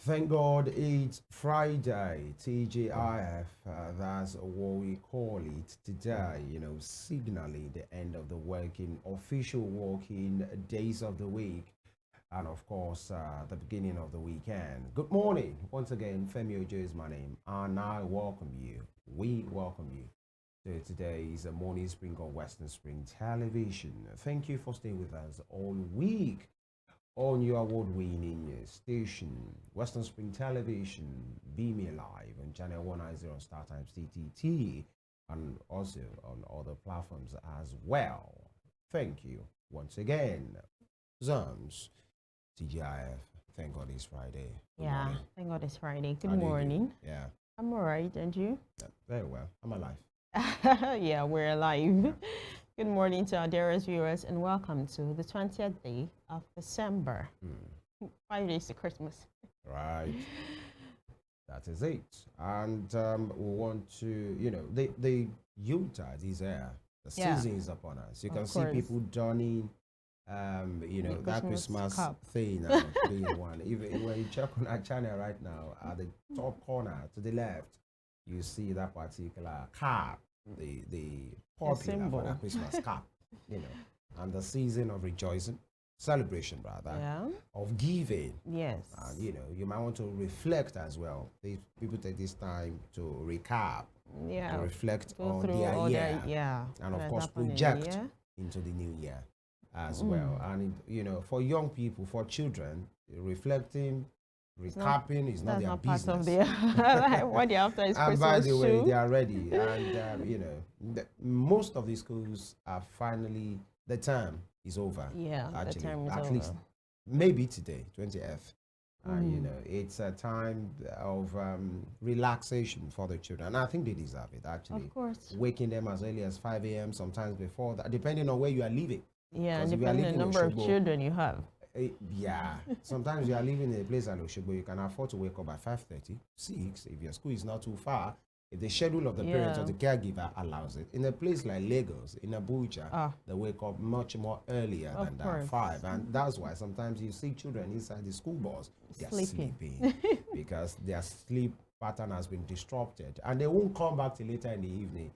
Thank God it's Friday, TGIF. That's what we call it today, signaling the end of the official working days of the week, and of course, the beginning of the weekend. Good morning. Once again, Femi Ojo is my name, and I welcome you. We welcome you to today's Morning Spring on Western Spring Television. Thank you for staying with us all week on your award-winning station, Western Spring Television, Me Live on Channel 190 on StarTimes TTT, and also on other platforms as well. Thank you once again. Uzoms, TGIF, thank God it's Friday. Good Yeah, morning. thank God it's Friday. Good How do you do? morning. Yeah, I'm all right, and you? very well. I'm alive. Yeah, we're alive. Good morning to our dearest viewers, and welcome to the 20th day of December. 5 days to Christmas. Right. That is it. And we want to, the Yuletide is here. The Yeah. season is upon us. You Of can see course. people donning, The that Christmas Christmas cup. thing being one. Even when you check on our channel right now, at the top corner to the left, you see that particular cap, the popular for symbol. that Christmas cap, and the season of rejoicing, celebration rather, Yeah. of giving. Yes. And you might want to reflect as well. People take this time to recap, Yeah. to reflect Go on through their all year, yeah. and what of has course happened in the project year. into the new year as well. And for young people, for children, reflecting, recapping is not That's their not part business. of their what they're after is And by Christmas the way, shoe. they are ready. And most of the schools are finally, the term is over. Yeah, Actually, the term is at over. least maybe today, 20th. It's a time of relaxation for the children. And I think they deserve it, actually. Of course. Waking them as early as 5 a.m., sometimes before that, depending on where you are living. Yeah, 'Cause if you are depending on living the in number of Osogbo, children you have. yeah. Sometimes you are living in a place like Osogbo, you can afford to wake up at 5:30, 6, if your school is not too far, if the schedule of the parents or the caregiver allows it. In a place like Lagos, in Abuja, they wake up much more earlier than that, 5. And that's why sometimes you see children inside the school bus, they're sleeping because their sleep pattern has been disrupted. And they won't come back till later in the evening.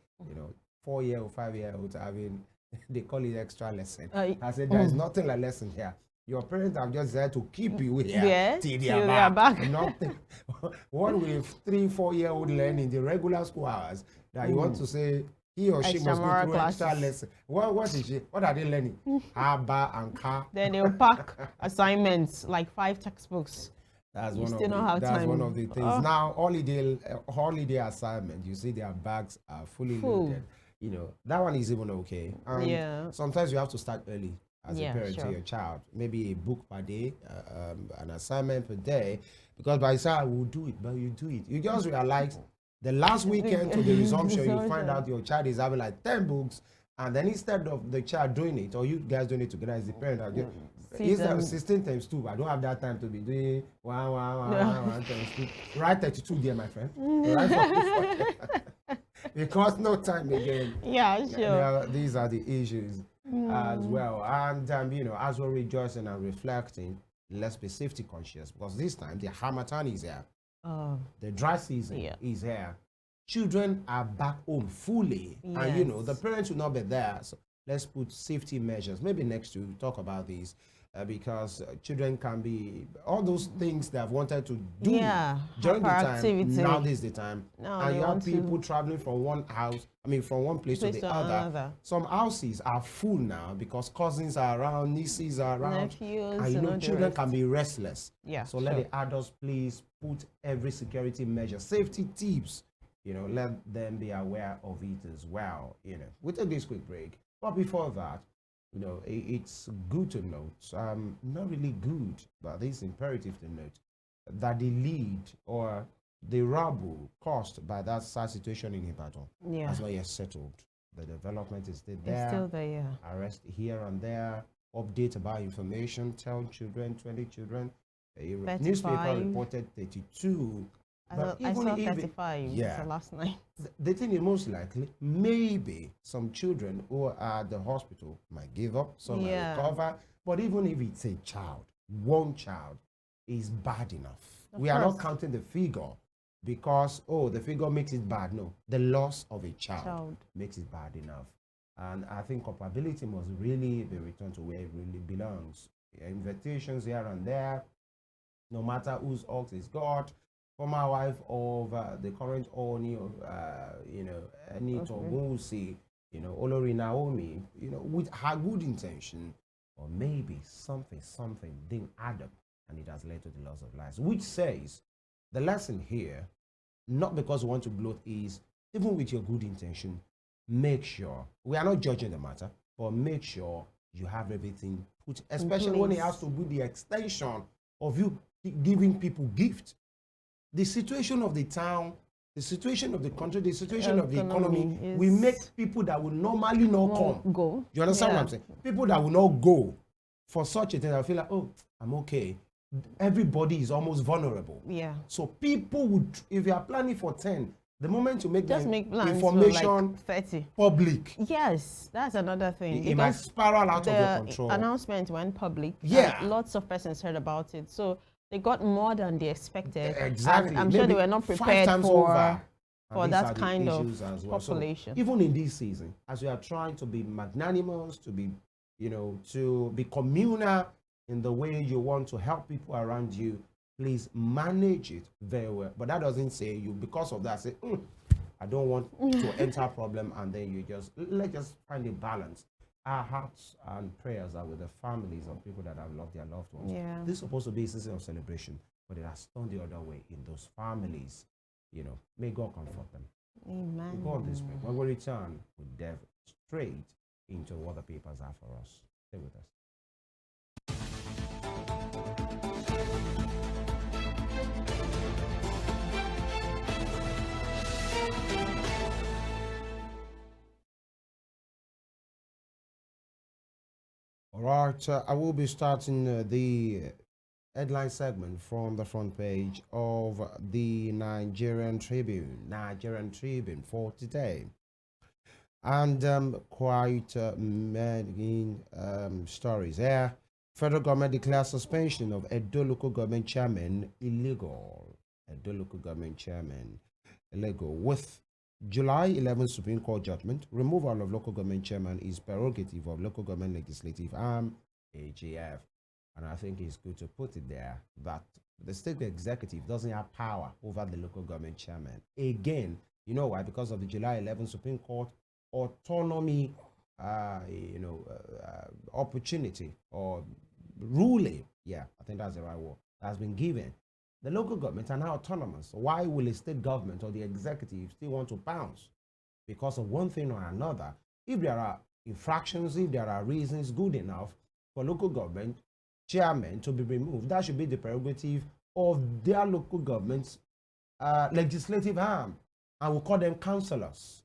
4-year-old, 5-year-olds having, they call it extra lesson. I said, there is nothing like lesson here. Your parents have just decided to keep you here till they are back. Nothing. What will a 3-4-year-old learn in the regular school hours that you want to say he or she must go through extra lesson? What is she? What are they learning? Haba and Ka. Then they'll pack assignments like 5 textbooks. That's You one still of don't the, have that's time. one of the things. Now holiday assignment, you see their bags are fully loaded. That one is even okay. And sometimes you have to start early as a parent to your child. Maybe a book per day, an assignment per day, because by the time I will do it, but you do it. You just realize the last weekend to the resumption, you find out your child is having like 10 books, and then instead of the child doing it, or you guys doing it together as the parent, instead of 16 times 2, I don't have that time to be doing one times 2. Write 32 there, my friend. Write 44. Because no time again. Yeah, sure. These are the issues as well. And, as we're rejoicing and reflecting, let's be safety conscious, because this time the Harmattan is here. The dry season is here. Children are back home fully. And, the parents will not be there. So let's put safety measures. Maybe next week we'll talk about these. Because children can be all those things they have wanted to do during the time. Now this is the time, and you have people traveling from one place to the other. Some houses are full now because cousins are around, nieces are around, nephews, and children can be restless. So let the adults please put every security measure, safety tips. Let them be aware of it as well. We'll take this quick break, but before that, it's good to note, not really good, but it's imperative to note that the lead or the rubble caused by that sad situation in Ibadan has not yet settled. The development is still there. It's still there, Arrest here and there, update about information, tell children, 20 children. A newspaper reported 32. I saw 35 last night. The thing is, most likely, maybe some children who are at the hospital might give up, some might recover. But even if it's a child, one child is bad enough. We are not counting the figure because, oh, the figure makes it bad. No, the loss of a child makes it bad enough. And I think culpability must really be returned to where it really belongs. Invitations here and there, no matter whose ox is God, former wife of the current owner of, Anita Ogunwusi, Olori Naomi, with her good intention, or maybe something didn't add up and it has led to the loss of lives, which says the lesson here, not because we want to gloat, is even with your good intention, make sure, we are not judging the matter, but make sure you have everything put, especially when it has to be the extension of you giving people gifts. The situation of the town, the situation of the country, the situation of the economy will make people that will normally not come. Go. You understand what I'm saying? People that will not go for such a thing, I feel like, oh, I'm okay. Everybody is almost vulnerable. Yeah. So people would, if you are planning for 10, the moment you make just the make plans information for like 30 public, yes, that's another thing. It might spiral out of your control. The announcement went public. Yeah. Lots of persons heard about it. So they got more than they expected. Exactly. I'm sure they were not prepared for that kind of population. So, even in this season, as we are trying to be magnanimous, to be, to be communal in the way you want to help people around you, please manage it very well. But that doesn't say you, because of that, say, I don't want to enter a problem, and then let's just find a balance. Our hearts and prayers are with the families of people that have lost their loved ones. Yeah. This is supposed to be a season of celebration, but it has turned the other way in those families. May God comfort them. Amen. We go on this week. When we return, we delve straight into what the papers are for us. Stay with us. All right, I will be starting the headline segment from the front page of the Nigerian Tribune for today. And quite many stories here. Federal government declares suspension of Edo local government chairman illegal. Edo local government chairman illegal. With July 11 Supreme Court judgment, removal of local government chairman is prerogative of local government legislative arm, AGF. And I think it's good to put it there that the state executive doesn't have power over the local government chairman. Again, you know why? Because of the July 11 Supreme Court autonomy, opportunity or ruling. Yeah, I think that's the right word. Has been given. The local governments are now autonomous. Why will a state government or the executive still want to bounce? Because of one thing or another. If there are infractions, if there are reasons good enough for local government chairmen to be removed, that should be the prerogative of their local government's legislative arm. And we'll call them councillors.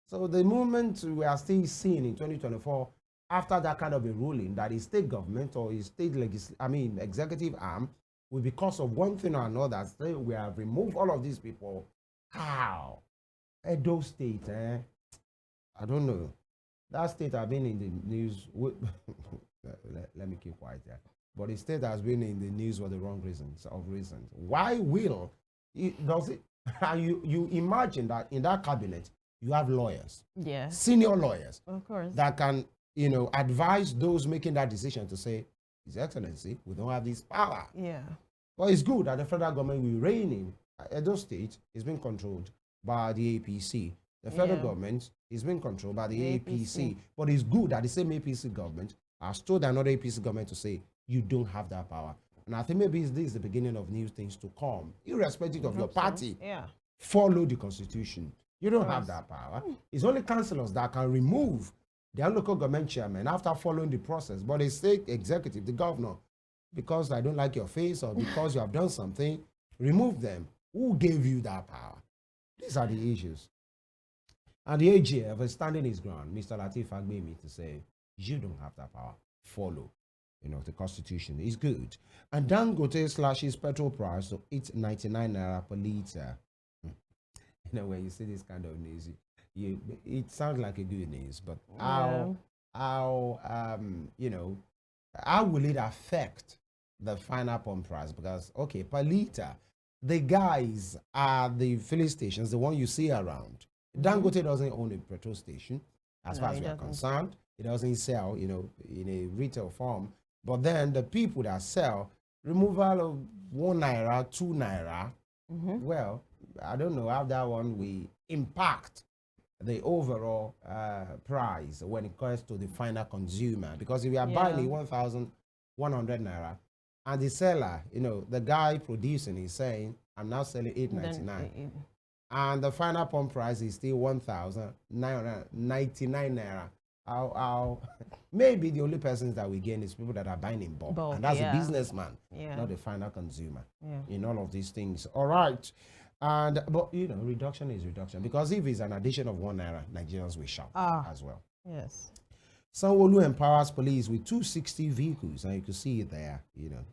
So the moment we are still seeing in 2024, after that kind of a ruling, that is state government or is state executive arm, will, because of one thing or another, say we have removed all of these people. How? Edo State, I don't know. That state has been in the news. Let me keep quiet there. But the state has been in the news for the wrong reasons. Why will it, does it? You imagine that in that cabinet you have lawyers, senior lawyers, of course, that can advise those making that decision to say, His Excellency, we don't have this power. Yeah. But it's good that the federal government will reign in Edo State is being controlled by the APC. The federal government is being controlled by the APC. But it's good that the same APC government has told another APC government to say, you don't have that power. And I think maybe this is the beginning of new things to come. Irrespective of your party, follow the constitution. You don't have that power. It's only councillors that can remove their local government chairman after following the process. But the state executive, the governor, because I don't like your face or because you have done something, remove them. Who gave you that power? These are the issues. And the AGF is standing his ground, Mr. Lateef Fagbemi, to say, you don't have that power. Follow. The constitution is good. And Dangote slashes petrol price to 8.99 naira per liter. When you see this kind of news, it sounds like a good news, but how will it affect the final pump price? Because, okay, per liter, the guys at the filling stations, the one you see around, Dangote doesn't own a petrol station, as No, far as he we are doesn't. concerned. It doesn't sell, in a retail form. But then the people that sell, removal of 1 naira, 2 naira, well, I don't know how that one will impact the overall price when it comes to the final consumer. Because if you are buying Yeah. a 1,100 naira, and the seller, the guy producing is saying, I'm now selling Then 899, and the final pump price is still 1,999 naira. How maybe the only persons that we gain is people that are buying in bulk, bulk, and that's a yeah. businessman, Yeah. not the final consumer. Yeah. In all of these things, all right. And but reduction is reduction, because if it's an addition of 1 naira, Nigerians will shout as well. Yes. Sanwo-Olu empowers police with 260 vehicles, and you can see it there,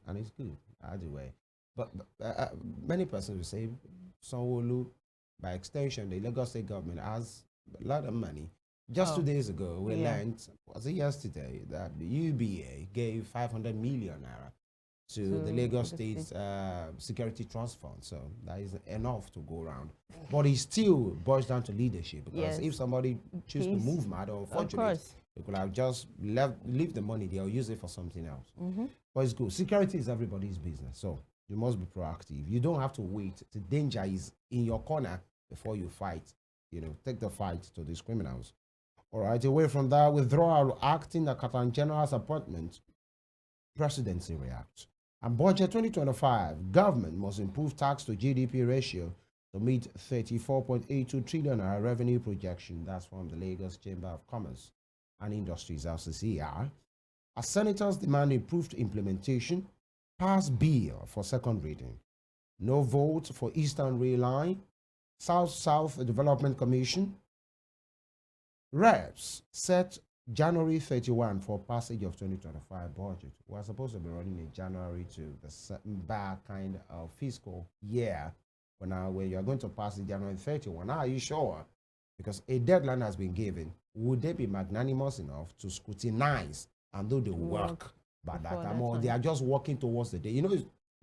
and it's good either way. But many persons will say Sanwo-Olu, by extension, the Lagos State government has a lot of money. Just 2 days ago, we learned, was it yesterday, that the UBA gave 500 million naira to the Lagos State Security Trust Fund. So that is enough to go around. But it still boils down to leadership, because if somebody chooses to move mad, unfortunately, they could have just leave the money there or use it for something else. But it's good. Security is everybody's business. So you must be proactive. You don't have to wait. The danger is in your corner before you fight. Take the fight to these criminals. All right, away from that, withdrawal acting Accountant General's appointment, presidency reacts. And budget 2025, government must improve tax to GDP ratio to meet 34.82 trillion revenue projection. That's from the Lagos Chamber of Commerce and Industries, LCCR. As senators demand improved implementation, pass bill for second reading. No vote for Eastern Rail Line. South-South Development Commission. Reps set January 31 for passage of 2025 budget. We're supposed to be running in January to the back kind of fiscal year. But now, when you're going to pass it January 31, are you sure? Because a deadline has been given. Would they be magnanimous enough to scrutinize and do the work by that time? Or they are just working towards the day?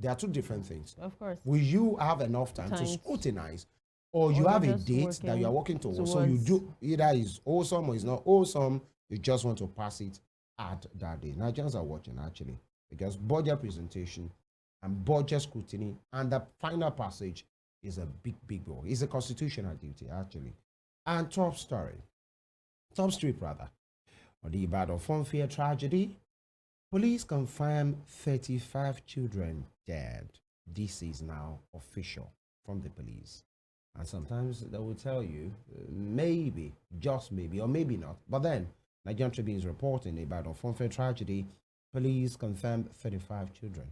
There are two different things. Of course. Will you have enough time to scrutinize? Or you have a date that you are working towards. So you do, either is awesome or is not awesome. You just want to pass it at that day. Nigerians are watching, actually, because budget presentation and budget scrutiny and the final passage is a big goal. It's a constitutional duty, actually. And top story rather, on the Ibadan Funfair tragedy, police confirm 35 children dead. This is now official from the police. And sometimes they will tell you, maybe, just maybe, or maybe not. But then, Nigerian Tribune is reporting about a Funfair tragedy. Police confirmed 35 children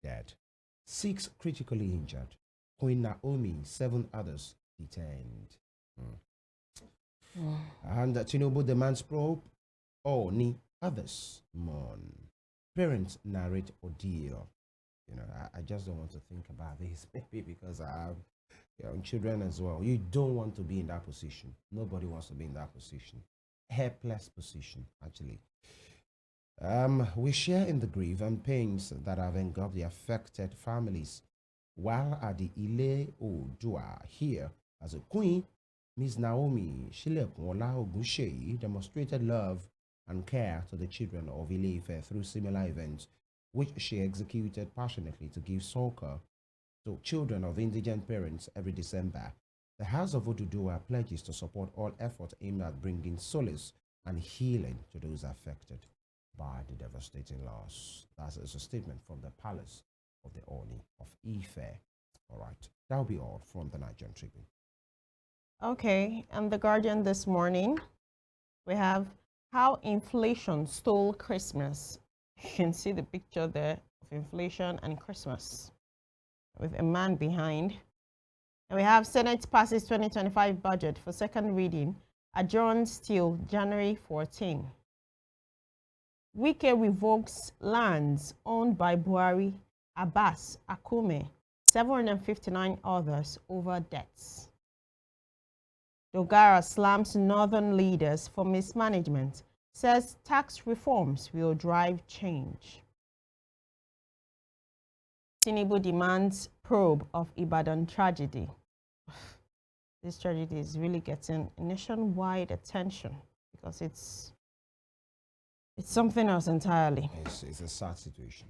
dead, 6 critically injured. Queen Naomi, 7 others detained. And Tinubu demands probe. Only others mourn. Parents narrate ordeal. I just don't want to think about this, maybe because I have young children as well. You don't want to be in that position. Nobody wants to be in that position. Helpless position, actually. We share in the grief and pains that have engulfed the affected families. While at the Ile Oòduà here, as a queen, Miss Naomi Shilekunwola Ogunseyi demonstrated love and care to the children of Ile-Ife through similar events, which she executed passionately to give succor to children of indigent parents every December. The House of Oduduwa pledges to support all efforts aimed at bringing solace and healing to those affected by the devastating loss. That is a statement from the Palace of the Oni of Ife. All right, that'll be all from the Nigerian Tribune. Okay, and the Guardian this morning, we have how inflation stole Christmas. You can see the picture there of inflation and Christmas with a man behind. And we have Senate passes 2025 budget for second reading, adjourns till January 14. Wike revokes lands owned by Buhari, Abbas, Akume, 759 others over debts. Dogara slams northern leaders for mismanagement, says tax reforms will drive change. Tinubu demands probe of Ibadan tragedy. This tragedy is really getting nationwide attention because it's something else entirely. It's a sad situation.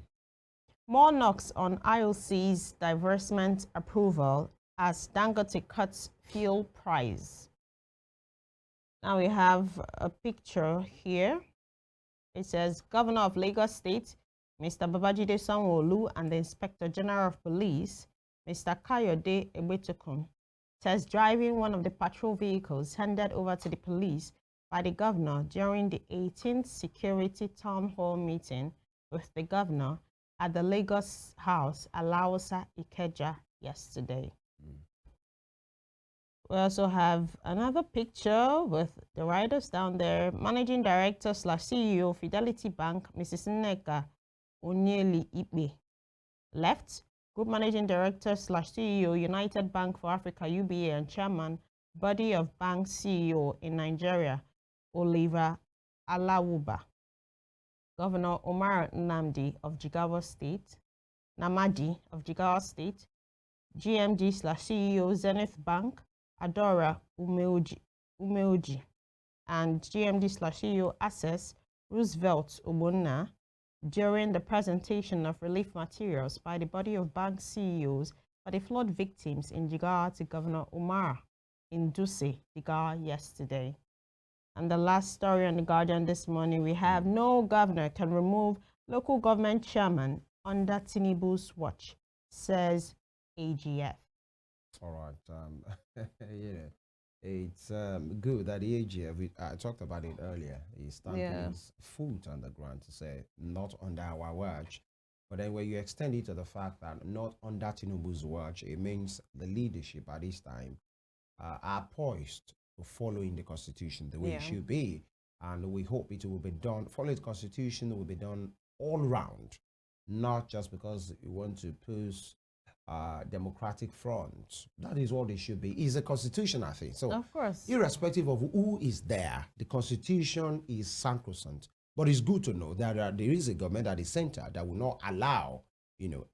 More knocks on IOC's divestment approval as Dangote cuts fuel price. Now we have a picture here. It says Governor of Lagos State, Mr. Babajide Sanwo-Olu, and the Inspector General of Police, Mr. Kayode Egbetokun, test driving one of the patrol vehicles handed over to the police by the governor during the 18th Security Town Hall meeting with the governor at the Lagos House, Alausa Ikeja, yesterday. We also have another picture with the riders down there. Managing Director / CEO Fidelity Bank, Mrs. Nneka Onyeli Ipe. Left, Group Managing Director / CEO United Bank for Africa UBA and Chairman, Body of Bank CEO in Nigeria, Oliver Alawuba. Governor Omar Nnamdi of Jigawa State, Namadi of Jigawa State, GMD / CEO Zenith Bank, Adora Umeoji, and GMD / CEO Access Roosevelt Obonna during the presentation of relief materials by the body of bank CEOs for the flood victims in Jigawa to Governor Umar in Dutse, Jigawa, yesterday. And the last story on The Guardian this morning, we have no governor can remove local government chairman under Tinubu's watch, says AGF. All right. It's good that the AGF, I talked about it earlier, is stamping his foot on the ground to say, not under our watch. But then when you extend it to the fact that not under Tinubu's watch, it means the leadership at this time are poised to following the Constitution the way it should be. And we hope it will be done, follow the Constitution will be done all round, not just because you want to push democratic front. That is what it should be. It's a constitution, I think. So, of course, irrespective of who is there, the constitution is sacrosanct. But it's good to know that there is a government at the center that will not allow,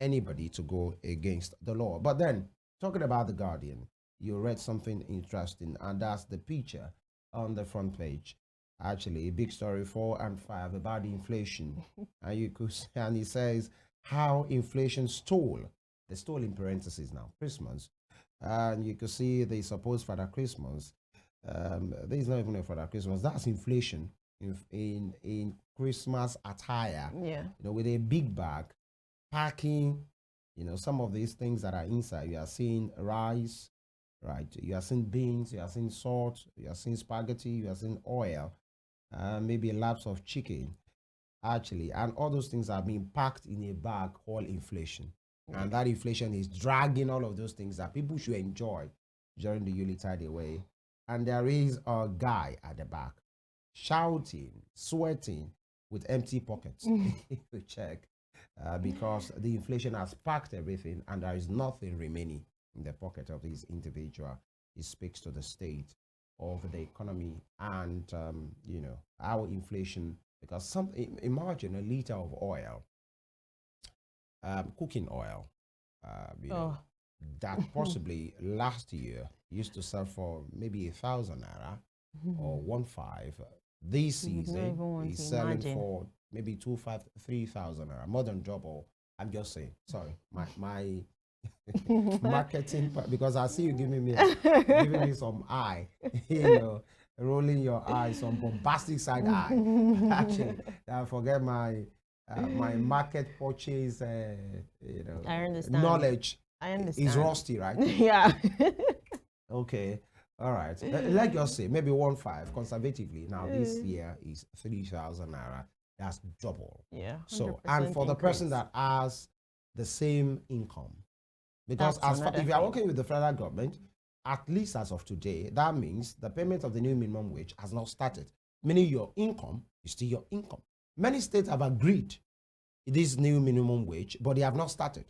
anybody to go against the law. But then, talking about The Guardian, you read something interesting, and that's the picture on the front page. Actually, a big story 4 and 5 about the inflation, and it says how inflation stole. They stole in parentheses now, Christmas. And you can see the supposed Father Christmas. There is not even a Father Christmas. That's inflation in Christmas attire. Yeah. With a big bag, packing, some of these things that are inside. You are seeing rice, right? You are seeing beans, you are seeing salt, you are seeing spaghetti, you are seeing oil, maybe a lapse of chicken, actually. And all those things are being packed in a bag called inflation. And that inflation is dragging all of those things that people should enjoy during the Yuletide away. And there is a guy at the back shouting, sweating with empty pockets. To check because the inflation has packed everything and there is nothing remaining in the pocket of this individual. It speaks to the state of the economy and, our inflation. Because imagine a liter of oil. Cooking oil, that possibly last year used to sell for maybe 1,000 naira or 1,500. This season is selling for maybe 2,500, 3,000 naira, more than double. I'm just saying. Sorry, my marketing, because I see you giving me some eye, rolling your eyes, some bombastic side eye. Actually, I forget my market purchase, I understand. knowledge. I understand. Is rusty, right? Yeah. Okay. All right. Let's just say maybe 1,500 conservatively. Now this year is 3,000 naira. That's double. Yeah. So, and for the person that has the same income, because if you are working with the federal government, at least as of today, that means the payment of the new minimum wage has not started, meaning your income is still your income. Many states have agreed this new minimum wage, but they have not started.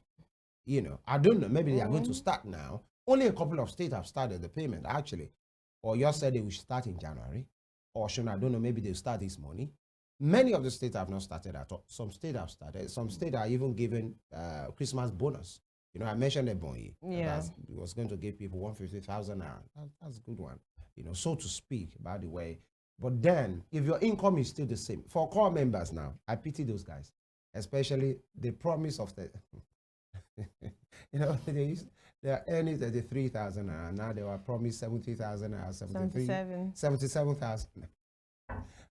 I don't know. Maybe they are going to start now. Only a couple of states have started the payment, actually. Or you said they will start in January. Or I don't know, maybe they'll start this morning. Many of the states have not started at all. Some states have started. Some states are even giving Christmas bonus You know, I mentioned a boy Yeah. that was going to give people 150,000 naira. That's a good one, you know, so to speak, by the way. But then, if your income is still the same, for core members now, I pity those guys, especially the promise of the, you know, they are earning 33,000 naira. Now they were promised 70,000 naira, 77. 77,000.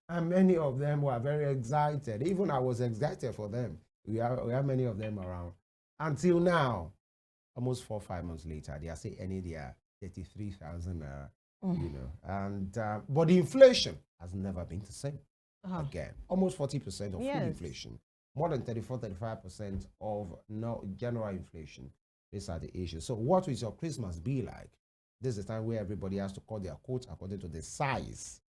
And many of them were very excited. Even I was excited for them. We have many of them around. Until now, almost 4 or 5 months later, they are still earning their 33,000, you know. And but the inflation has never been the same. Again, almost 40% of food Yes. inflation, more than 35% of no general inflation. These are the issues. So, what will your Christmas be like? This is the time where everybody has to cut their coat according to the size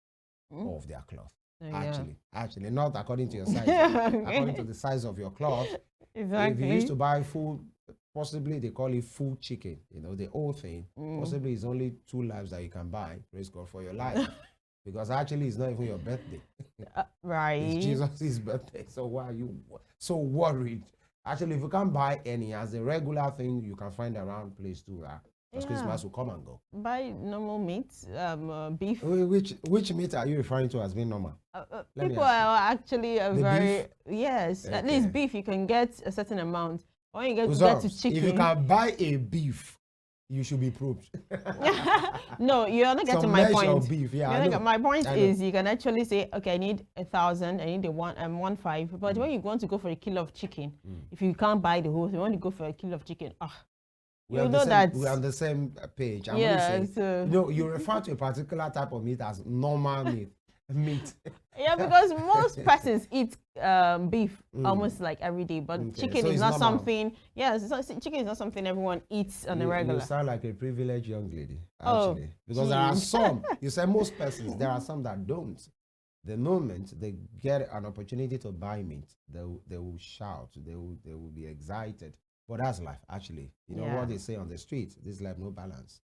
of their cloth. Yeah. Actually, not according to your size, according to the size of your cloth. If you used to buy food, possibly they call it full chicken, you know, the whole thing. Possibly it's only 2 lives that you can buy. Praise God for your life. Because actually it's not even your birthday. Right. It's Jesus' birthday. So why are you so worried? Actually, if you can't buy any as a regular thing, you can find around place too. Because Christmas will come and go. Buy normal meat, beef. Which meat are you referring to as being normal? People are actually very beef? Yes. At least beef you can get a certain amount. When you get to Uzoms, chicken, if you can buy a beef, you should be probed. No, you're not getting Some my measure point. of beef, yeah, I know. My point I know. is you can actually say, okay, I need 1,000, I need 1.5. But when you want to go for a kilo of chicken, if you can't buy the whole thing, you want to go for a kilo of chicken. You know that we're on the same page. I'm yeah, only saying, no, you refer to a particular type of meat as normal meat. Yeah, because most persons eat beef almost like every day, but Okay, chicken so is it's not normal. something. Yes, chicken is not something everyone eats on a regular. You sound like a privileged young lady, actually. Because there are some, you said most persons, there are some that don't. The moment they get an opportunity to buy meat, they will shout, they will be excited. But that's life, actually. You know what they say on the street, this life no balance.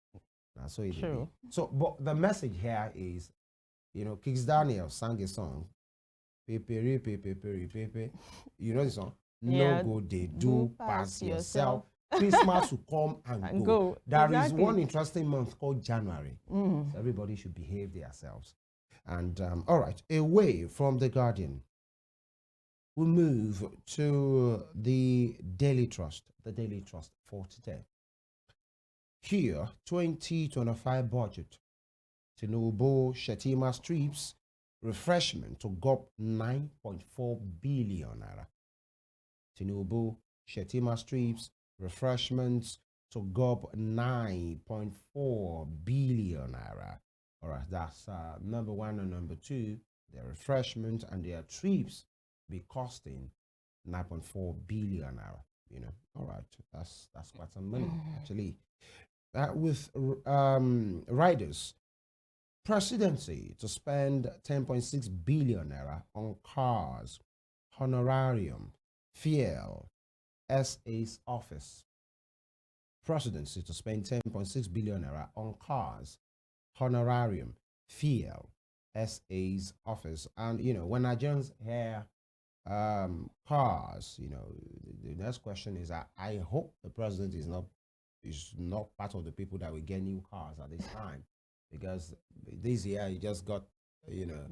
So it will be. So, but the message here is, you know, Kix Daniel sang a song, Pepe, Pepe, Pepe, Pepe. You know the song? No go, they do pass yourself. Christmas will come and go. There is one interesting month called January. So everybody should behave themselves. And all right, away from the Guardian, we move to the Daily Trust for today. Here, 2025 budget. Tinubu Shetima strips refreshment to GOP 9.4 billion naira. Tinubu Shetima strips refreshments to GOP 9.4 billion naira. All right, that's number one. And number two, their refreshment and their trips be costing 9.4 billion naira. You know, all right, that's quite some money actually. With riders, presidency to spend 10.6 billion naira on cars, honorarium, fuel, SA's office. Presidency to spend 10.6 billion naira on cars, honorarium, fuel, SA's office. And you know, when Nigerians hear cars, you know, the next question is, I hope the president is not part of the people that will get new cars at this time, because this year he just got, you know,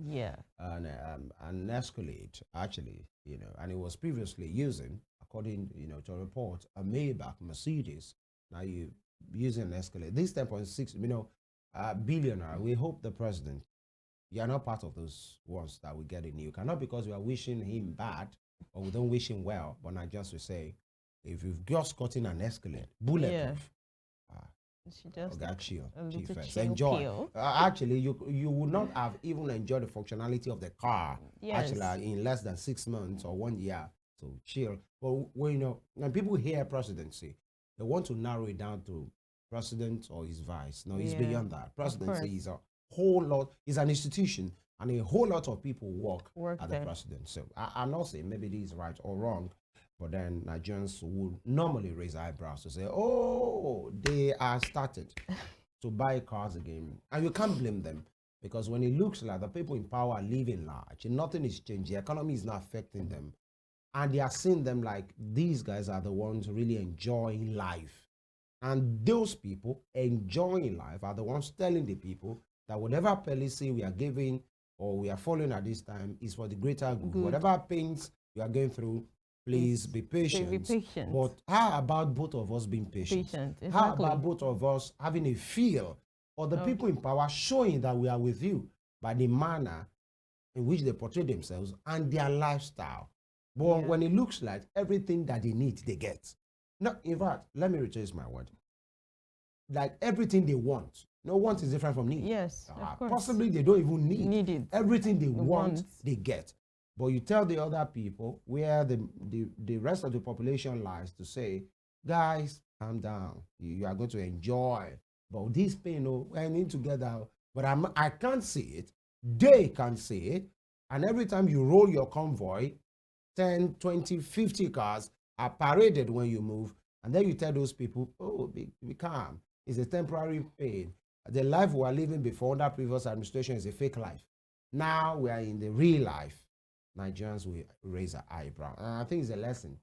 an Escalade actually, you know, and he was previously using, according, you know, to a report, a Maybach Mercedes. Now you using an Escalade. This 10.6, you know, billionaire. We hope the president, you are not part of those ones that will get a new car, not because we are wishing him bad or we don't wish him well, but I just will say, if you've just gotten an Escalade, bulletproof, she just got you. chill Enjoy. pill. Actually, you would not have even enjoyed the functionality of the car. Yes. Actually, in less than 6 months or 1 year. So chill. But when you know, when people hear presidency, they want to narrow it down to president or his vice. No, it's beyond that. Presidency is a whole lot. Is an institution, and a whole lot of people work at the president. So I'm not saying maybe this is right or wrong, but then Nigerians would normally raise eyebrows to say, oh, they are started to buy cars again. And you can't blame them, because when it looks like the people in power are living large and nothing is changing, the economy is not affecting them, and they are seeing them like these guys are the ones really enjoying life. And those people enjoying life are the ones telling the people that whatever policy we are giving or we are following at this time is for the greater good. Whatever pains you are going through, please be patient. Be patient. But how about both of us being patient? Exactly. How about both of us having a feel, or the people in power showing that we are with you by the manner in which they portray themselves and their lifestyle? But when it looks like everything that they need, they get. No, in fact, let me retrace my word. Like everything they want. No, want is different from need. Yes, of course. Possibly they don't even Need it. Everything they want, they get. But you tell the other people where the rest of the population lies to say, guys, calm down. You are going to enjoy. But this pain, we're in together. But I can't see it. They can't see it. And every time you roll your convoy, 10, 20, 50 cars are paraded when you move. And then you tell those people, oh, be calm. It's a temporary pain. The life we were living before under previous administration is a fake life. Now we are in the real life. Nigerians will raise an eyebrow. And I think it's a lesson.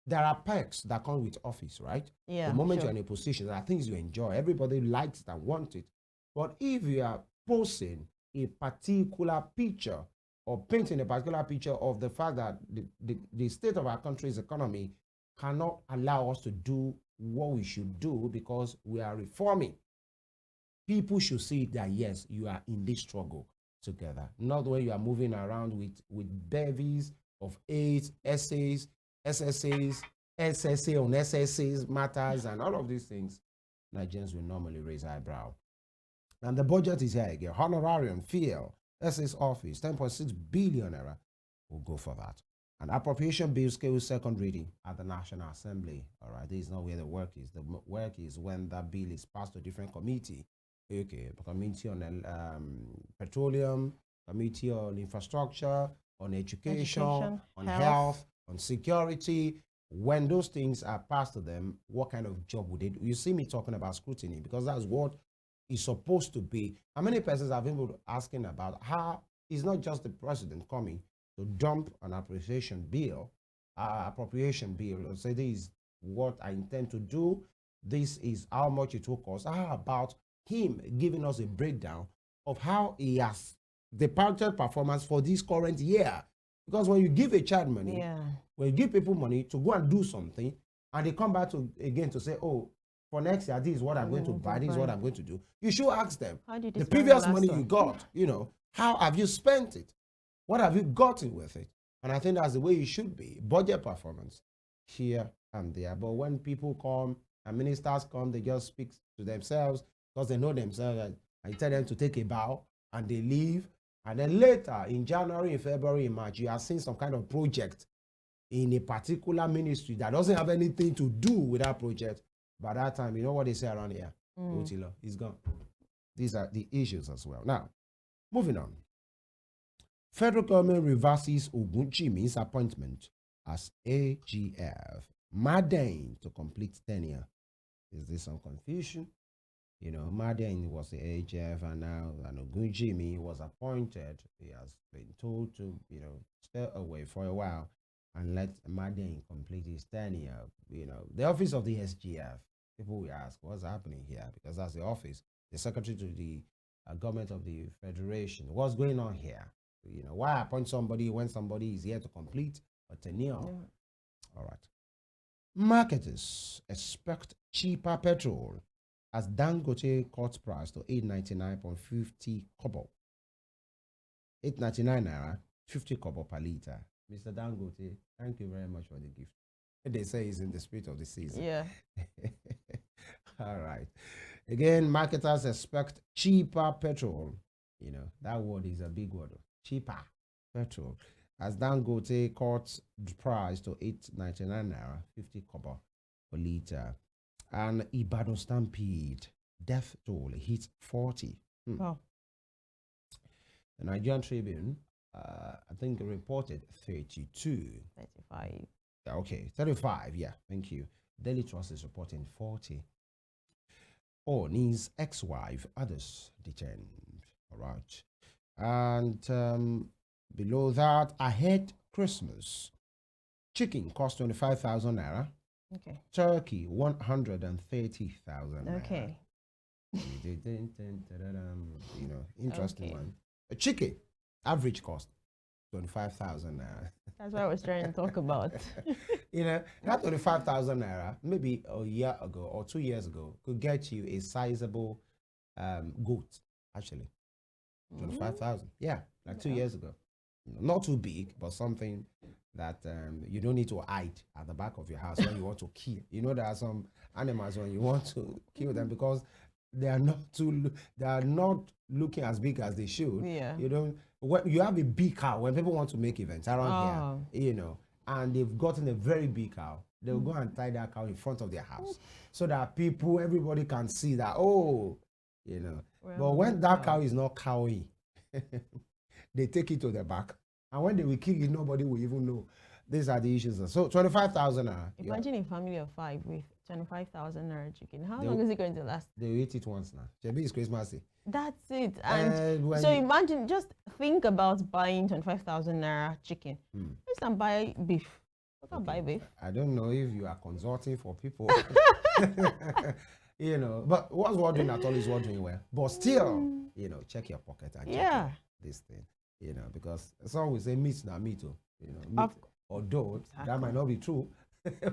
There are perks that come with office, right? Yeah. The moment you're in a position, there are things you enjoy. Everybody likes it and wants it. But if you are posing a particular picture or painting a particular picture of the fact that the state of our country's economy cannot allow us to do what we should do because we are reforming, people should see that, yes, you are in this struggle together. Not when you are moving around with bevies of aids, essays, SSAs, SSA on SSAs, matters, and all of these things. Nigerians will normally raise eyebrow. And the budget is here again. Honorarium, FIEL, SS office, 10.6 billion naira. We'll go for that. An appropriation bill scheduled second reading at the National Assembly. All right, this is not where the work is. The work is when that bill is passed to a different committee. Okay, committee on petroleum, committee on infrastructure, on education, on health, on security. When those things are passed to them, what kind of job would they do? You see me talking about scrutiny because that's what it's supposed to be. How many persons have been asking about how it's not just the president coming to dump an appropriation bill, and say this is what I intend to do, this is how much it will cost. How about him giving us a breakdown of how he has departed performance for this current year? Because when you give a child money, when you give people money to go and do something, and they come back again to say, oh, for next year, this is what I'm going to buy, this is what I'm going to do. You should ask them, the previous money you got, how have you spent it? What have you gotten with it? And I think that's the way it should be. Budget performance here and there. But when people come and ministers come, they just speak to themselves because they know themselves. And I tell them to take a bow and they leave. And then later in January, in February, in March, you are seeing some kind of project in a particular ministry that doesn't have anything to do with that project. By that time, you know what they say around here? Otilo, he's gone. These are the issues as well. Now, moving on. Federal government reverses Ogunjimi's appointment as AGF. Madden to complete tenure. Is there some confusion? Madden was the AGF and now Ogunjimi was appointed. He has been told to, stay away for a while and let Madden complete his tenure. The office of the SGF, people will ask, what's happening here? Because that's the office, the secretary to the government of the federation. What's going on here? Why appoint somebody when somebody is here to complete a tenure? All right. Marketers expect cheaper petrol as Dangote cuts price to 899.50 kobo. 899 naira, 50 kobo per liter. Mr. Dangote, thank you very much for the gift. They say it's in the spirit of the season. Yeah. All right. Again, marketers expect cheaper petrol. That word is a big word. Cheaper petrol. As Dangote cuts the price to 899 naira, 50 kobo per liter. And Ibadan Stampede death toll hits 40. Wow. The Nigerian Tribune, I think, reported 32. 35. Okay, 35, yeah, thank you. Daily Trust is reporting 40. Oni's ex-wife, others detained. All right. And below that, ahead Christmas. Chicken costs 25,000 naira. Okay. Turkey 130,000 naira. Okay. Interesting Okay. one. A chicken average cost 25,000 naira. That's what I was trying to talk about. That 25,000 naira, maybe a year ago or 2 years ago, could get you a sizable goat, actually. 25,000. Yeah, like 2 years ago. Not too big, but something that you don't need to hide at the back of your house when you want to kill. There are some animals when you want to kill them because they are not looking as big as they should. Yeah. When you have a big cow, when people want to make events around here, and they've gotten a very big cow, they'll go and tie that cow in front of their house so that everybody can see that, but when that cow is not cowing, they take it to the back. And when they will kill it, nobody will even know. These are the issues. So 25,000. Imagine a family of 5 with 25,000 naira chicken. How long is it going to last? They will eat it once now. Maybe it's Christmas Day. That's it. And so imagine, just think about buying 25,000 naira chicken. Let's not buy beef. Buy beef. I don't know if you are consulting for people. But what's wondering at all is wondering well. But still, check your pocket and check this thing. Because some will say meat na meat, meat, although that might not be true,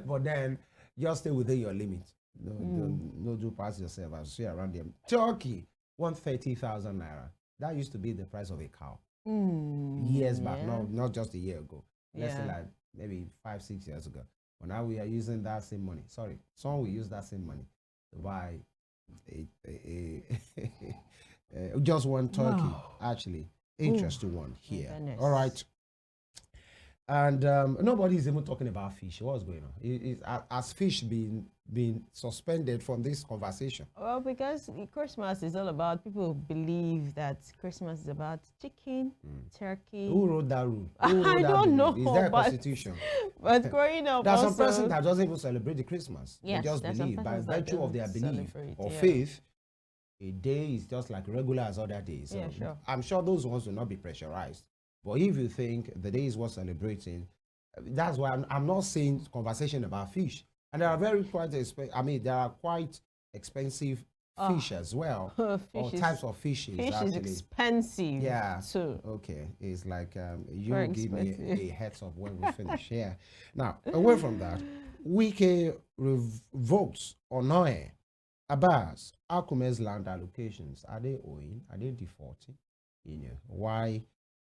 but then just stay within your limit. No do pass yourself. I see around them. Turkey, 130,000 naira. That used to be the price of a cow years back. Not just a year ago. Let's say like maybe 5-6 years ago. But now we are using that same money. Sorry, some will use that same money to buy just one turkey. Actually. Interesting one here. All right. And nobody is even talking about fish. What's going on? Has fish been suspended from this conversation? Well, because Christmas is all about, people believe that Christmas is about chicken, turkey. Who wrote that rule? I don't know. Is there a constitution? But growing up, there's some person that doesn't even celebrate the Christmas. Yes, they just believe by virtue of their belief or faith. A day is just like regular as other days. So sure. I'm sure those ones will not be pressurized. But if you think the day is worth celebrating, that's why I'm not saying conversation about fish. And there are there are quite expensive fish as well. Or types of fishes. Fish is expensive. Yeah. Too. Okay. It's like you give me a heads up when we finish. Yeah. Now, away from that, Wike revokes Onoe Abbas, Akume's land allocations, are they owing? Are they defaulting? Why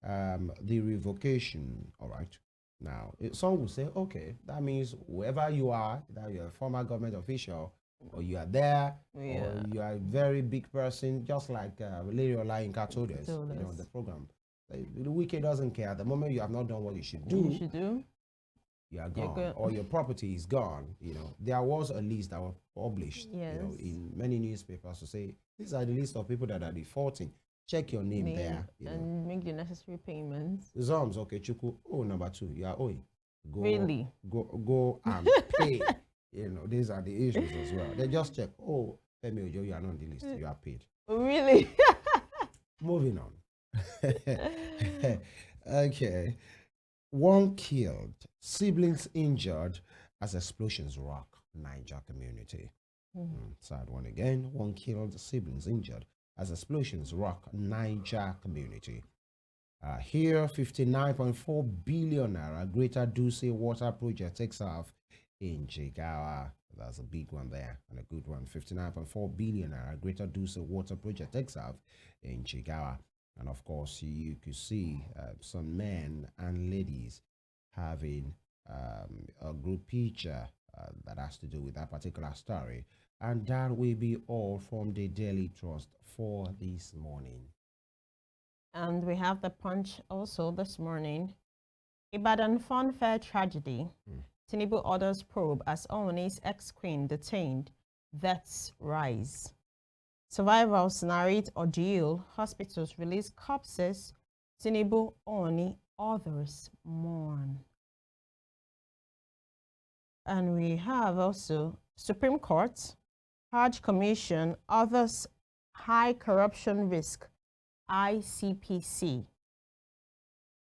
the revocation? All right. Now, some will say, okay, that means whoever you are, that you're a former government official, or you are there, or you are a very big person, just like Lady Olayinka told us, the program. The Wike doesn't care. At the moment you have not done what you should do. You are gone, or your property is gone. There was a list that was published, in many newspapers to say these are the list of people that are defaulting. Check your name there, and make the necessary payments. Uzoms, Okechukwu. Oh, number 2, you are owing. Go and pay. These are the issues as well. They just check. Oh, Femi Ojo, you are not on the list. You are paid. Really? Moving on. Okay. 1 killed, siblings injured as explosions rock Niger community. Sad one again. 1 killed, siblings injured as explosions rock Niger community. Here, 59.4 billion naira Greater Duse water project takes off in Jigawa. That's a big one there and a good one. 59.4 billion naira Greater Duse water project takes off in Jigawa. And of course, you could see some men and ladies having a group picture that has to do with that particular story. And that will be all from the Daily Trust for this morning. And we have the Punch also this morning. Ibadan Fun Fair tragedy. Tinubu orders probe as Ooni's ex-queen detained. Deaths rise. Survivors narrate ordeal. Hospitals release corpses. Tinubu, Ooni, others mourn. And we have also Supreme Court, Hajj Commission, others high corruption risk, ICPC.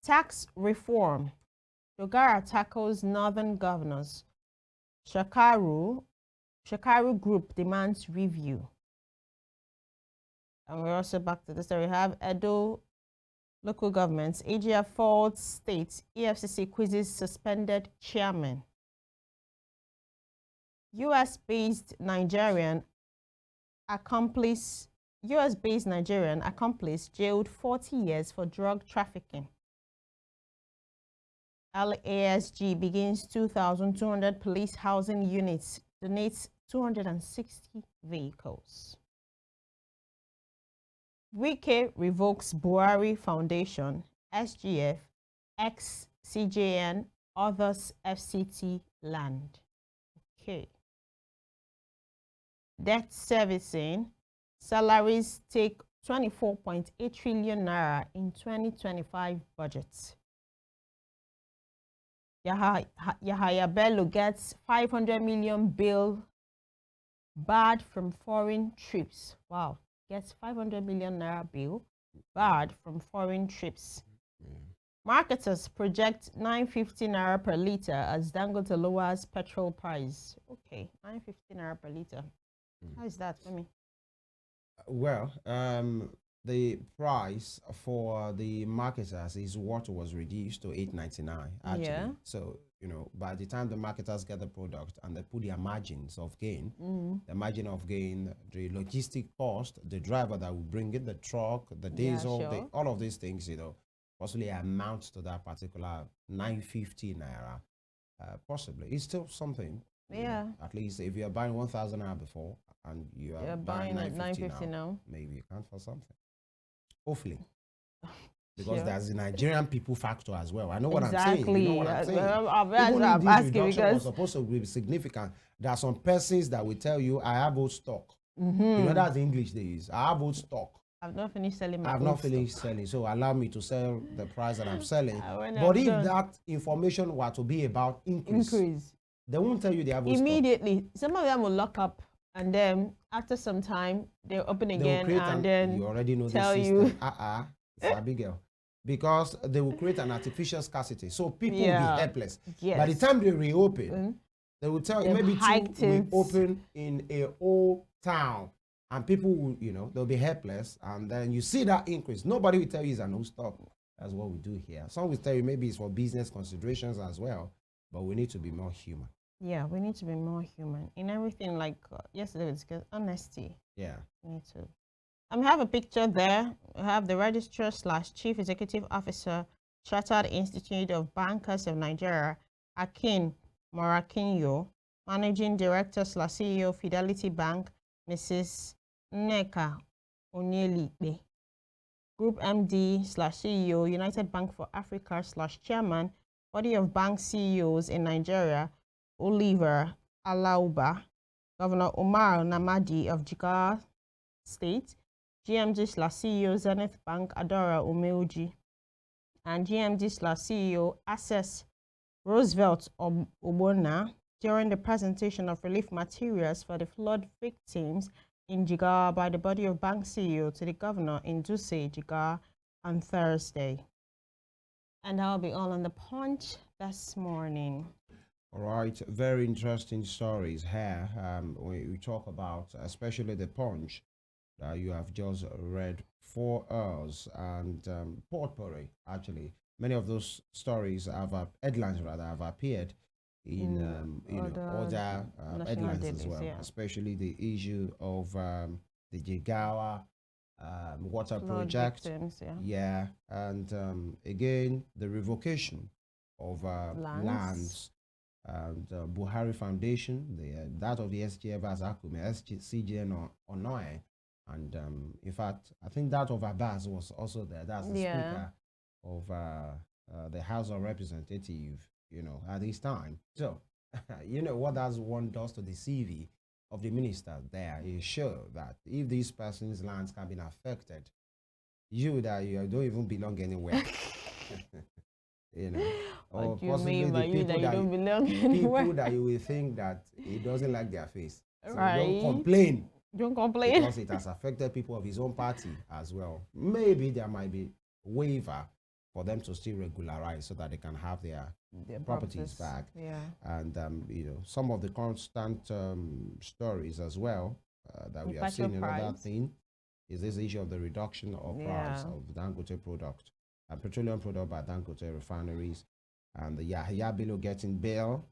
Tax reform. Dogara tackles northern governors. Shakaru Group demands review. And we're also back to the story. We have Edo local governments. AGF faults states. EFCC quizzes suspended chairman. US-based Nigerian accomplice jailed 40 years for drug trafficking. LASG begins 2,200 police housing units, donates 260 vehicles. Wike revokes Buhari Foundation, SGF, ex-CJN, others FCT land. Okay. Debt servicing, salaries take 24.8 trillion naira in 2025 budget. Yahaya Bello gets 500 million bill barred from foreign trips. Wow, gets 500 million naira bill barred from foreign trips. Marketers project 950 naira per liter as Dangote lowers petrol price. Okay, 950 naira per liter. How is that for me? Well, the price for the marketers is what was reduced to 8.99 actually. Yeah. So, by the time the marketers get the product and they put their margins of gain, the margin of gain, the logistic cost, the driver that will bring it, the truck, the diesel, sure. all of these things, possibly amounts to that particular 950 naira. Possibly. It's still something. Yeah. At least if you're buying 1,000 naira before and you're buying at 950 now, maybe you can't for something. Hopefully. Because Sure. there's the Nigerian people factor as well. I know what I'm saying. Exactly. You know what I'm saying. I'm Even if this asking reduction was because supposed to be significant, there are some persons that will tell you, I have old stock. Mm-hmm. That's the English they use. I have old stock. I've not finished selling my I've old not stuff. finished selling, so allow me to sell the price that I'm selling. When But I'm if done. that information were to be about increase, they won't tell you they have old stock. Immediately, some of them will lock up, and then after some time, they'll open They will again, create and then you already know tell the system. you. It's a big girl. Because they will create an artificial scarcity. So people will Yeah. be helpless. Yes. By the time they reopen, they will tell you They've maybe hiked two will it. open in a old town. And people will, they'll be helpless. And then you see that increase. Nobody will tell you it's an old stock. That's what we do here. Some will tell you maybe it's for business considerations as well. But we need to be more human. Yeah, we need to be more human in everything. Like yesterday, it's honesty. Yeah. We need to. We have a picture there. We have the registrar / chief executive officer, Chartered Institute of Bankers of Nigeria, Akin Morakinyo, managing director / CEO, Fidelity Bank, Mrs. Nneka Onyelipe, Group MD / CEO, United Bank for Africa / chairman, Body of Bank CEOs in Nigeria, Oliver Alauba, Governor Umar Namadi of Jigawa State, GMD / CEO, Zenith Bank, Adora Umeuji, and GMD / CEO, Access, Roosevelt Obona, during the presentation of relief materials for the flood victims in Jigawa by the Body of Bank CEO to the governor in Duse, Jigawa, on Thursday. And that'll be all on the Punch this morning. All right, very interesting stories here. We talk about, especially the Punch that you have just read for us, and potpourri. Actually, many of those stories headlines rather have appeared in other headlines as well, especially the issue of the Jigawa water Flood project. victims, and again the revocation of lands. And Buhari Foundation, that of the SGF as Akume, CGN or Noe. And in fact, I think that of Abbas was also there. That's the Speaker of the House of Representatives, at this time. So, what that one does to the CV of the minister there is show that if these persons' lands can be affected, you don't even belong anywhere. What or do you possibly mean the by people that you don't belong people anywhere? that you will think that it doesn't like their face. So Right. don't complain. Don't complain. Because it has affected people of his own party as well. Maybe there might be waiver for them to still regularize so that they can have their properties properties. back. Yeah. And some of the constant stories as well that we have Inflation seen. Another price. thing is this issue of the reduction of price Yeah. of Dangote product and petroleum product by Dangote refineries, and the Yahya Bello getting bail,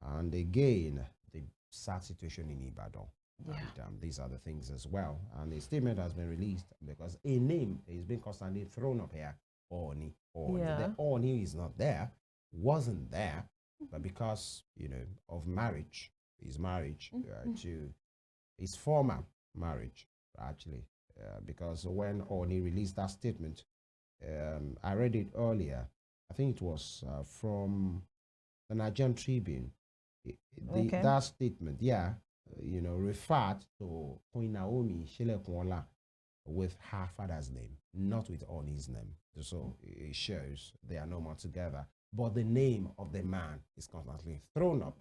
and again the sad situation in Ibadan. Yeah. And these are the things as well. And a statement has been released because a name is being constantly thrown up here. Oni, Oni. Yeah. The Oni is not there, wasn't there, but because of marriage, his marriage to his former marriage, actually, because when Oni released that statement, I read it earlier. I think it was from the Nigerian Tribune. Okay. That statement, yeah, referred to Queen Naomi Shilekunola with her father's name, not with Oni's name. So it shows they are no more together. But the name of the man is constantly thrown up,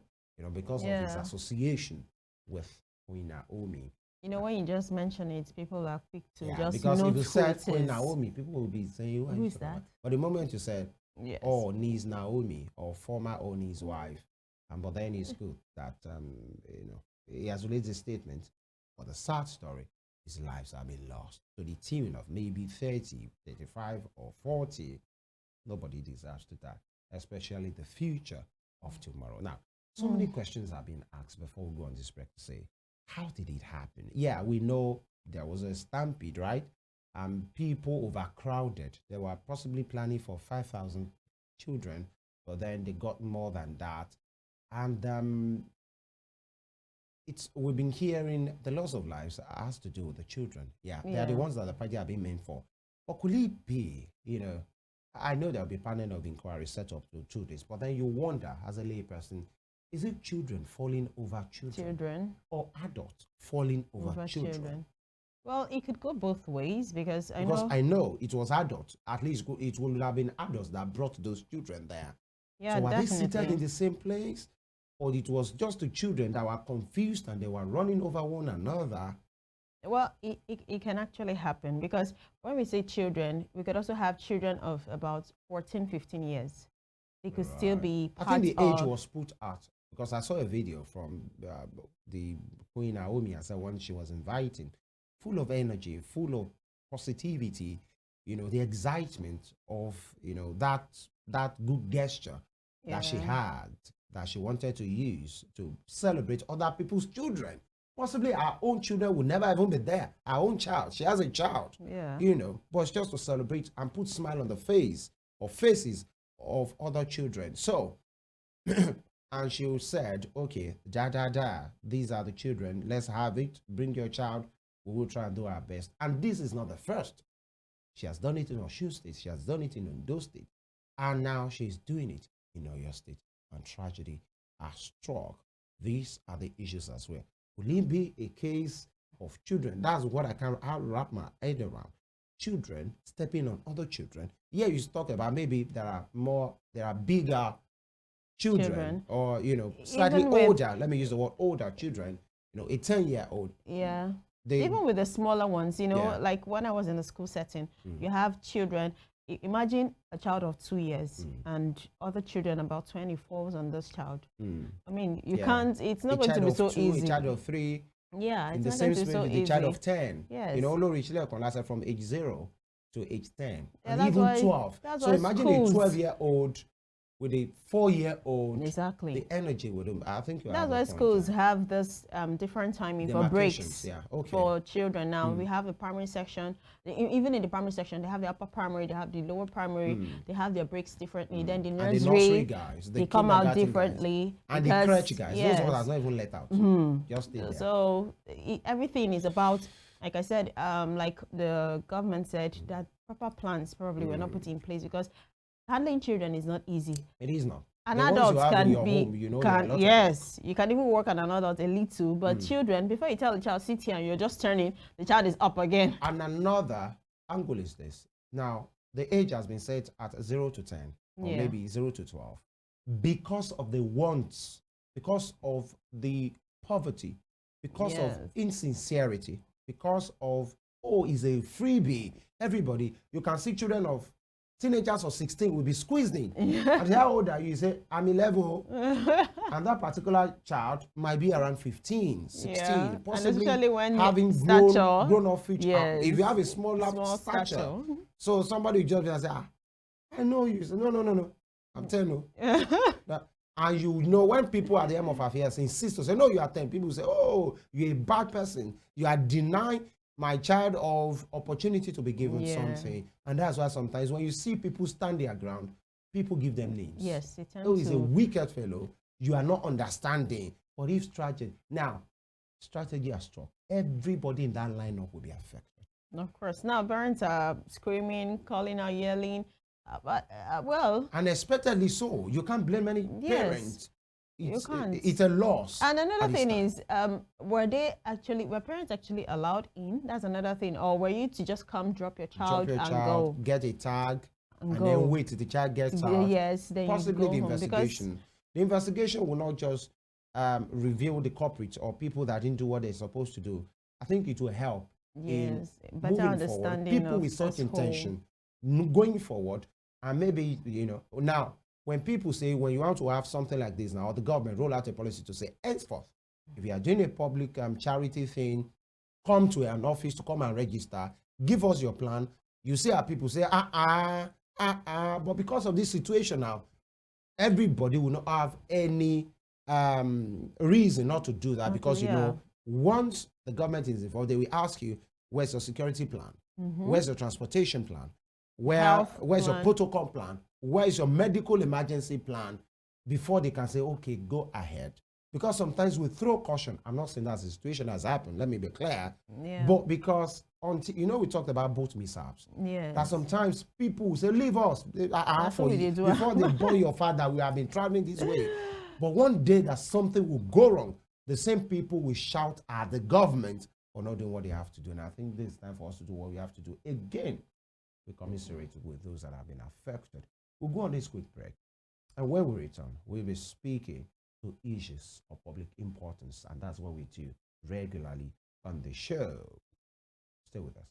because of his Yeah. association with Queen Naomi. When you just mention it, people are quick to Yeah, just because note if you who said it Queen is. Naomi, people will be saying, Who is that? But the moment you said, Yes. oh, Ni's Naomi or former Oni's wife, but then it's good that he has released a statement. But the sad story, his lives have been lost to the tune of maybe 30, 35, or 40. Nobody deserves to die, especially the future of tomorrow. Now, so many questions have been asked before we go on this break to say, how did it happen? Yeah, we know there was a stampede, right? And people overcrowded. They were possibly planning for 5,000 children, but then they got more than that. And we've been hearing the loss of lives has to do with the children. Yeah, they are the Yeah. ones that the party are being meant for. But could it be, I know there'll be panel of inquiry set up to do this, but then you wonder as a layperson, is it children falling over children, or adults falling over children? Well, it could go both ways because I know it was adults. At least it would have been adults that brought those children there. Yeah, So are they definitely. seated in the same place? Or it was just the children that were confused and they were running over one another? Well, it can actually happen because when we say children, we could also have children of about 14, 15 years. They could still be I part think the age of. was put out because I saw a video from the Queen Naomi as when she was inviting, full of energy, full of positivity, the excitement of, that good gesture that she Yeah. had, that she wanted to use to celebrate other people's children. Possibly our own children will never even be there. Our own child, she has a child, Yeah. but it's just to celebrate and put smile on the face or faces of other children. So, and she said, okay, these are the children. Let's have it. Bring your child. We will try and do our best. And this is not the first. She has done it in Osun State. She has done it in Ondo State. And now she's doing it in Oyo State. And tragedy has struck. These are the issues as well. Will it be a case of children? That's what I'll wrap my head around. Children stepping on other children. Yeah, you talk about maybe there are bigger children, or slightly Even with- older. Let me use the word older children. A 10-year-old. Yeah. They Even with the smaller ones, Yeah. like when I was in the school setting, you have children. Imagine a child of 2 years and other children about 24 on this child. I mean, you Yeah. can't, it's not a going to child be of so 2, easy. a child of 3. Yeah, In it's the not same going to be space so with easy. the child of 10. Yes. Olori Chile lasted from age 0 to age 10. Yeah, And that's even why- 12. that's So why imagine schools- a 12-year-old with a 4-year-old. Exactly. The energy with them. I think you That's have a why point schools there. have this different timing for Demarcations, breaks yeah, okay. for children. Now we have the primary section. Even in the primary section, they have the upper primary, they have the lower primary. They have their breaks differently. Then the And nursery, the nursery guys, the they come out kindergarten differently. guys, and the because- crèche guys. yes. Those ones are not even let out. Just stay there. So everything is about, like I said, like the government said, that proper plans probably were not put in place because handling children is not easy. It is not. An The ones adult you have in can your be, home, there are a lot of yes, you can even work on an adult a little, but children, before you tell the child, sit here and you're just turning, the child is up again. And another angle is this. Now, the age has been set at 0 to 10, or Yeah. maybe 0 to 12, because of the wants, because of the poverty, because of Yes. insincerity, because of, oh, it's a freebie. Everybody, you can see children of teenagers of 16 will be squeezed in. And how old are you? You say, I'm 11. And that particular child might be around 15, 16, Yeah. possibly And when having stature, grown up feature. yes, If you have a small stature, so somebody will just be and say, I know you. Say, no. I'm 10. No. And you know, when people at the end of affairs insist to say, no, you are 10, people say, oh, you're a bad person. You are denying my child of opportunity to be given something. And that's why sometimes when you see people stand their ground, people give them names. Yes, it tends oh, he's a wicked fellow. You are not understanding. But if strategy, now, strategy has struck, everybody in that lineup will be affected. Of course. Now, parents are screaming, calling out, yelling. Well, unexpectedly so. You can't blame any parents. You can't. It's a loss. And another thing is, were parents actually allowed in? That's another thing. Or were you to just come, drop your child, go? Get a tag, and then wait till the child gets out. Yes, then possibly you go the investigation. Home the investigation will not just reveal the culprits or people that didn't do what they're supposed to do. I think it will help in better understanding people with such intention going forward. And maybe, now, when people say, when you want to have something like this now, or the government roll out a policy to say, henceforth, if you are doing a public charity thing, come to an office to come and register, give us your plan. You see how people say, but because of this situation now, everybody will not have any reason not to do that, because, once the government is involved, they will ask you, where's your security plan? Where's your transportation plan? Where's your protocol plan? Where's your medical emergency plan? Before they can say, okay, go ahead. Because sometimes we throw caution. I'm not saying that the situation has happened. Let me be clear. But because, we talked about boat mishaps. That sometimes people will say, leave us. Before they burn your father, we have been traveling this way. But one day that something will go wrong, the same people will shout at the government for not doing what they have to do. And I think this is time for us to do what we have to do. Again, we commiserate with those that have been affected. We'll go on this quick break. And when we return, we'll be speaking to issues of public importance. And that's what we do regularly on the show. Stay with us.